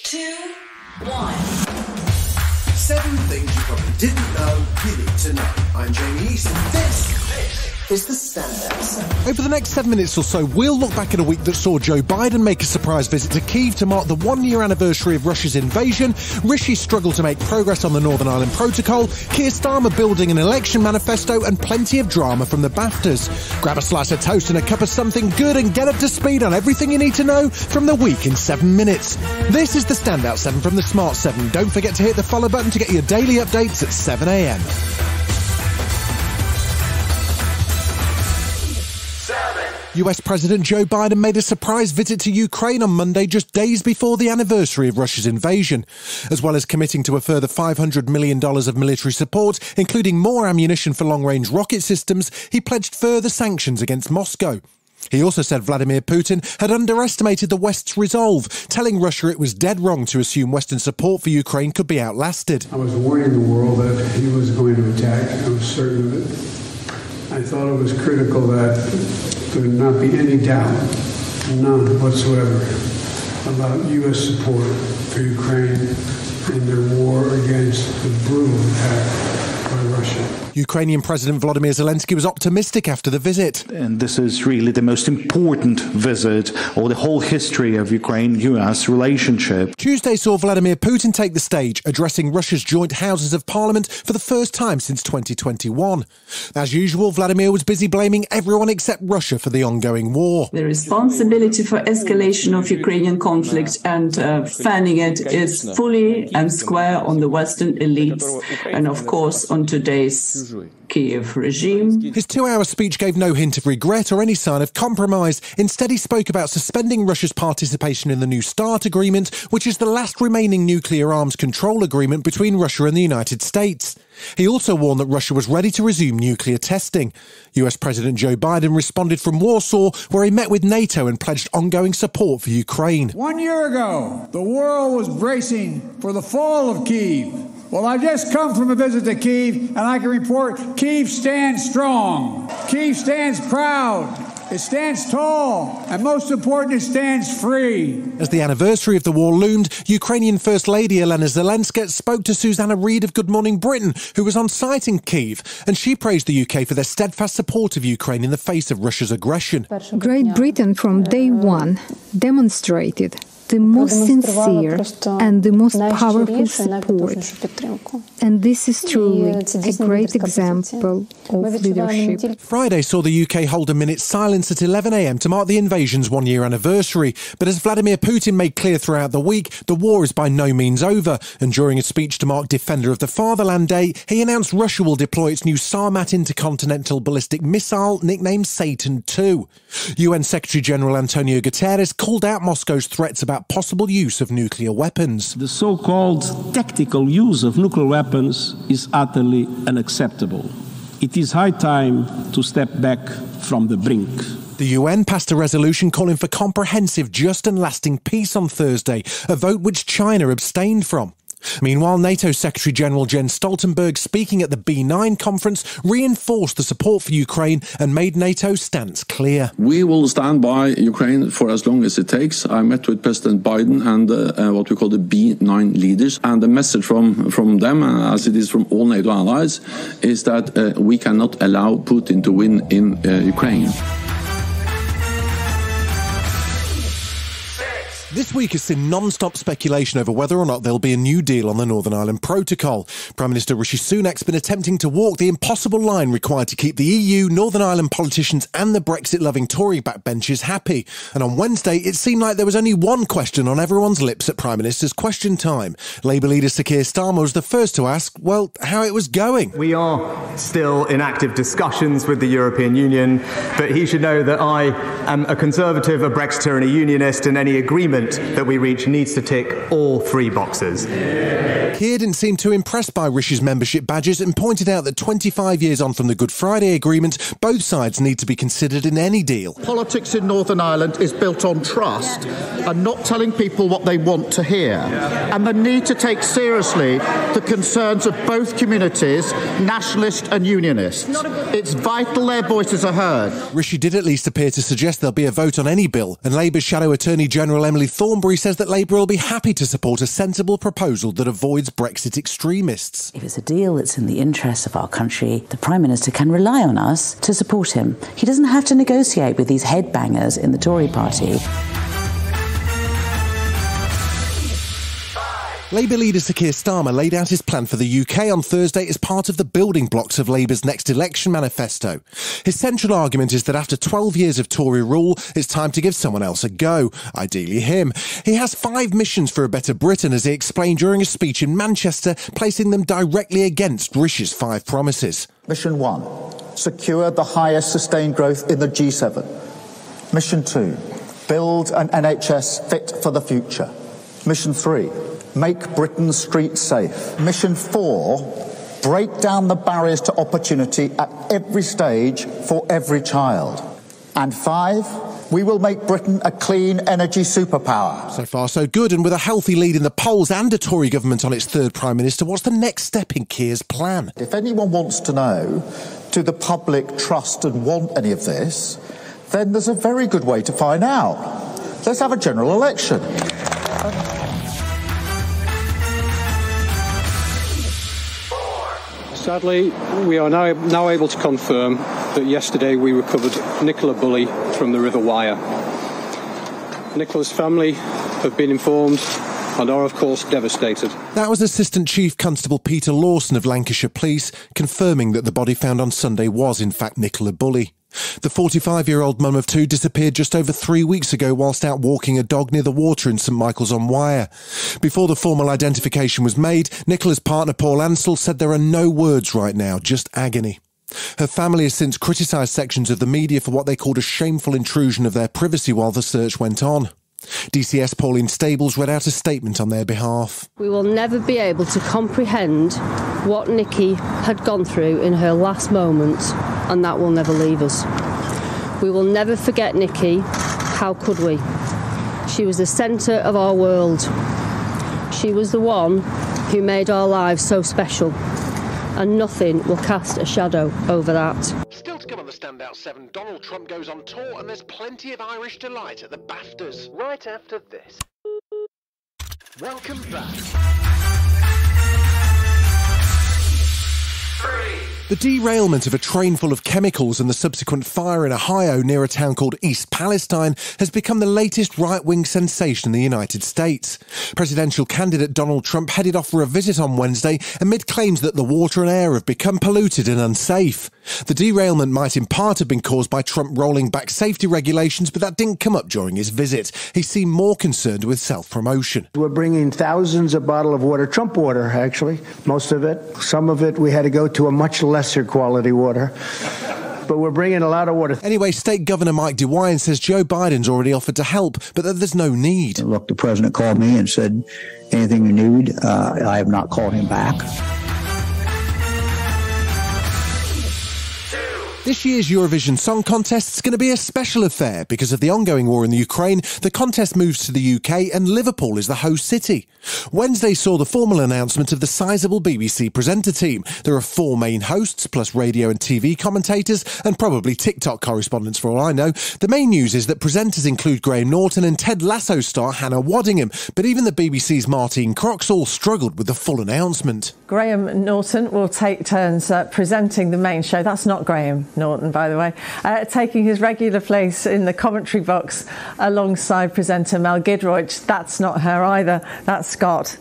2, 1. 7 things you probably didn't know you need to know. I'm Jamie East, and this is the Standout 7. Over the next 7 minutes or so, we'll look back at a week that saw Joe Biden make a surprise visit to Kyiv to mark the 1-year anniversary of Russia's invasion, Rishi struggled to make progress on the Northern Ireland Protocol, Keir Starmer building an election manifesto, and plenty of drama from the BAFTAs. Grab a slice of toast and a cup of something good and get up to speed on everything you need to know from the week in 7 minutes. This is the Standout 7 from the Smart 7. Don't forget to hit the follow button to get your daily updates at 7 a.m. US President Joe Biden made a surprise visit to Ukraine on Monday, just days before the anniversary of Russia's invasion. As well as committing to a further $500 million of military support, including more ammunition for long-range rocket systems, he pledged further sanctions against Moscow. He also said Vladimir Putin had underestimated the West's resolve, telling Russia it was dead wrong to assume Western support for Ukraine could be outlasted. I was warning the world that he was going to attack. I was certain of it. I thought it was critical that there would not be any doubt, none whatsoever, about U.S. support for Ukraine in their war against the brutal attack by Russia. Ukrainian President Volodymyr Zelensky was optimistic after the visit. And this is really the most important visit of the whole history of Ukraine-US relationship. Tuesday saw Vladimir Putin take the stage, addressing Russia's joint houses of parliament for the first time since 2021. As usual, Vladimir was busy blaming everyone except Russia for the ongoing war. The responsibility for escalation of Ukrainian conflict and fanning it is fully and square on the Western elites and, of course, on today's Kyiv regime. His 2-hour speech gave no hint of regret or any sign of compromise. Instead, he spoke about suspending Russia's participation in the New START agreement, which is the last remaining nuclear arms control agreement between Russia and the United States. He also warned that Russia was ready to resume nuclear testing. US President Joe Biden responded from Warsaw, where he met with NATO and pledged ongoing support for Ukraine. 1 year ago, the world was bracing for the fall of Kyiv. Well, I just come from a visit to Kyiv, and I can report Kyiv stands strong. Kyiv stands proud. It stands tall. And most important, it stands free. As the anniversary of the war loomed, Ukrainian First Lady Elena Zelenska spoke to Susanna Reid of Good Morning Britain, who was on site in Kyiv, and she praised the UK for their steadfast support of Ukraine in the face of Russia's aggression. Great Britain from day one demonstrated the most sincere and the most powerful support. And this is truly a great example of leadership. Friday saw the UK hold a minute's silence at 11 a.m. to mark the invasion's 1-year anniversary. But as Vladimir Putin made clear throughout the week, the war is by no means over. And during a speech to mark Defender of the Fatherland Day, he announced Russia will deploy its new Sarmat intercontinental ballistic missile, nicknamed Satan II. UN Secretary-General Antonio Guterres called out Moscow's threats about possible use of nuclear weapons. The so-called tactical use of nuclear weapons is utterly unacceptable. It is high time to step back from the brink. The UN passed a resolution calling for comprehensive, just and lasting peace on Thursday, a vote which China abstained from. Meanwhile, NATO Secretary-General Jens Stoltenberg, speaking at the B9 conference, reinforced the support for Ukraine and made NATO's stance clear. We will stand by Ukraine for as long as it takes. I met with President Biden and what we call the B9 leaders, and the message from them, as it is from all NATO allies, is that we cannot allow Putin to win in Ukraine. This week has seen non-stop speculation over whether or not there'll be a new deal on the Northern Ireland Protocol. Prime Minister Rishi Sunak's been attempting to walk the impossible line required to keep the EU, Northern Ireland politicians and the Brexit-loving Tory backbenchers happy. And on Wednesday, it seemed like there was only one question on everyone's lips at Prime Minister's Question Time. Labour leader Sir Keir Starmer was the first to ask, well, how it was going. We are still in active discussions with the European Union, but he should know that I am a Conservative, a Brexiter and a Unionist, and any agreement that we reach needs to tick all 3 boxes. Keir didn't seem too impressed by Rishi's membership badges and pointed out that 25 years on from the Good Friday Agreement, both sides need to be considered in any deal. Politics in Northern Ireland is built on trust and not telling people what they want to hear. And the need to take seriously the concerns of both communities, nationalist and unionist. It's vital their voices are heard. Rishi did at least appear to suggest there'll be a vote on any bill, and Labour's Shadow Attorney General Emily Thornberry says that Labour will be happy to support a sensible proposal that avoids Brexit extremists. If it's a deal that's in the interests of our country, the Prime Minister can rely on us to support him. He doesn't have to negotiate with these headbangers in the Tory party. Labour leader Sir Keir Starmer laid out his plan for the UK on Thursday as part of the building blocks of Labour's next election manifesto. His central argument is that after 12 years of Tory rule, it's time to give someone else a go, ideally him. He has 5 missions for a better Britain, as he explained during a speech in Manchester, placing them directly against Rishi's 5 promises. Mission 1, secure the highest sustained growth in the G7. Mission 2, build an NHS fit for the future. Mission 3, make Britain's streets safe. Mission 4, break down the barriers to opportunity at every stage for every child. And 5, we will make Britain a clean energy superpower. So far so good, and with a healthy lead in the polls and a Tory government on its 3rd Prime Minister, what's the next step in Keir's plan? If anyone wants to know, do the public trust and want any of this, then there's a very good way to find out. Let's have a general election. Sadly, we are now able to confirm that yesterday we recovered Nicola Bulley from the River Wyre. Nicola's family have been informed and are, of course, devastated. That was Assistant Chief Constable Peter Lawson of Lancashire Police, confirming that the body found on Sunday was, in fact, Nicola Bulley. The 45-year-old mum of 2 disappeared just over 3 weeks ago whilst out walking a dog near the water in St Michael's-on-Wyre. Before the formal identification was made, Nicola's partner Paul Ansell said there are no words right now, just agony. Her family has since criticised sections of the media for what they called a shameful intrusion of their privacy while the search went on. DCS Pauline Stables read out a statement on their behalf. We will never be able to comprehend what Nikki had gone through in her last moments, and that will never leave us. We will never forget Nikki. How could we? She was the centre of our world. She was the one who made our lives so special, and nothing will cast a shadow over that. Still to come on the Standout 7, Donald Trump goes on tour and there's plenty of Irish delight at the BAFTAs. Right after this. Welcome back. The derailment of a train full of chemicals and the subsequent fire in Ohio near a town called East Palestine has become the latest right-wing sensation in the United States. Presidential candidate Donald Trump headed off for a visit on Wednesday amid claims that the water and air have become polluted and unsafe. The derailment might in part have been caused by Trump rolling back safety regulations, but that didn't come up during his visit. He seemed more concerned with self-promotion. We're bringing thousands of bottles of water, Trump water actually, most of it. Some of it we had to go to a much lesser quality water. But we're bringing a lot of water. Anyway, State Governor Mike DeWine says Joe Biden's already offered to help, but that there's no need. Look, the president called me and said, anything you need, I have not called him back. This year's Eurovision Song Contest is going to be a special affair because of the ongoing war in the Ukraine. The contest moves to the UK and Liverpool is the host city. Wednesday saw the formal announcement of the sizable BBC presenter team. There are 4 main hosts, plus radio and TV commentators, and probably TikTok correspondents for all I know. The main news is that presenters include Graham Norton and Ted Lasso star Hannah Waddingham, but even the BBC's Martine Crox all struggled with the full announcement. Graham Norton will take turns presenting the main show. That's not Graham Norton, by the way, taking his regular place in the commentary box alongside presenter Mel Gidroych. That's not her either. That's Scott.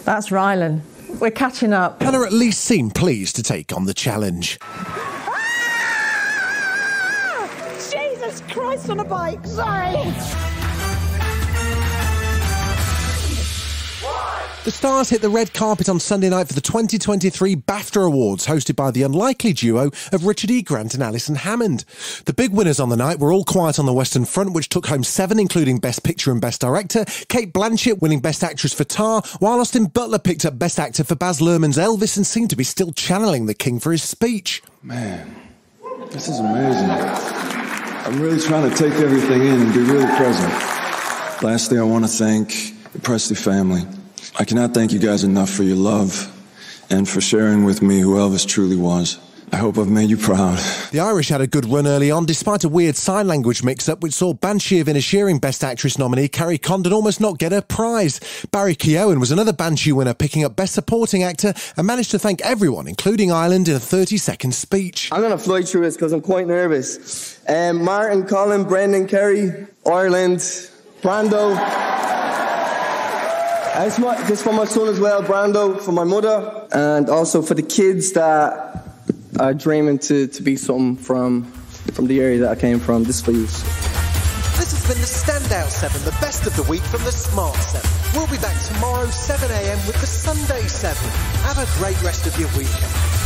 That's Rylan. We're catching up. Hannah at least seemed pleased to take on the challenge. Jesus Christ on a bike, sorry. The stars hit the red carpet on Sunday night for the 2023 BAFTA Awards, hosted by the unlikely duo of Richard E. Grant and Alison Hammond. The big winners on the night were All Quiet on the Western Front, which took home 7, including Best Picture and Best Director, Cate Blanchett winning Best Actress for Tar, while Austin Butler picked up Best Actor for Baz Luhrmann's Elvis and seemed to be still channeling the King for his speech. Man, this is amazing. I'm really trying to take everything in and be really present. Lastly, I want to thank the Presley family. I cannot thank you guys enough for your love and for sharing with me who Elvis truly was. I hope I've made you proud. The Irish had a good run early on, despite a weird sign language mix-up which saw Banshee of Inisherin Best Actress nominee Carrie Condon almost not get her prize. Barry Keoghan was another Banshee winner, picking up Best Supporting Actor and managed to thank everyone, including Ireland, in a 30-second speech. I'm going to fly through this because I'm quite nervous. Martin, Colin, Brendan, Kerry, Ireland, Brando. This is for my son as well, Brando, for my mother, and also for the kids that are dreaming to be something from the area that I came from. This is for you. This has been the Standout 7, the best of the week from the Smart 7. We'll be back tomorrow, 7 a.m. with the Sunday 7. Have a great rest of your weekend.